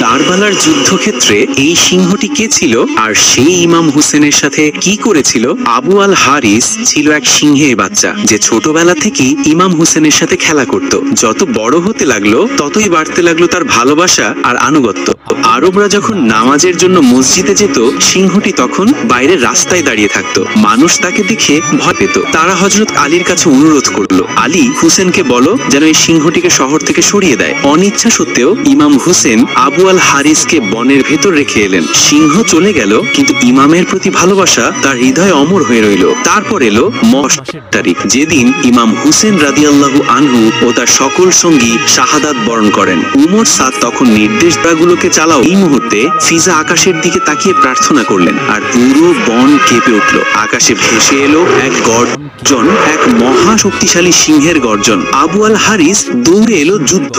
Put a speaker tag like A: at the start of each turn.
A: কারবালার যুদ্ধক্ষেত্রে এই সিংহটি কে ছিল আর সেই ইমাম হুসেনের সাথে কি করেছিল? আবু আল হারিস ছিল এক সিংহের বাচ্চা যে ছোটবেলা থেকেই ইমাম হুসেনের সাথে খেলা করত। যত বড় হতে লাগলো ততই বাড়তে লাগলো তার ভালোবাসা আর আনুগত্য। আরবরা যখন নামাজের জন্য মসজিদে যেত, সিংহটি তখন বাইরের রাস্তায় দাঁড়িয়ে থাকতো। মানুষ তাকে দেখে ভয় পেত। তারা হযরত আলীর কাছে অনুরোধ করলো, আলী, হুসেনকে বলো যেন এই সিংহটিকে শহর থেকে সরিয়ে দেয়। অনিচ্ছা সত্ত্বেও ইমাম হুসেন আবু আল হারিসকে বনের ভেতর রেখে এলেন। সিংহ চলে গেল, কিন্তু ইমামের প্রতি ভালোবাসা তার হৃদয়ে অমর হয়ে রইল। তারপর এলো মাসের তারিখ, যেদিন ইমাম হুসেন রাদিয়াল্লাহু আনহু ও তার সকল সঙ্গী শাহাদাত বরণ করেন। উমর সাদ তখন নির্দেশ গুলোকে চালাও। এই মুহূর্তে ফিজা আকাশের দিকে তাকিয়ে প্রার্থনা করলেন, আর পুরো বন কেঁপে উঠল। আকাশে ভেসে এলো এক গর্জন, এক মহা শক্তিশালী সিংহের গর্জন। আবু আল হারিস দৌড়ে এলো যুদ্ধ।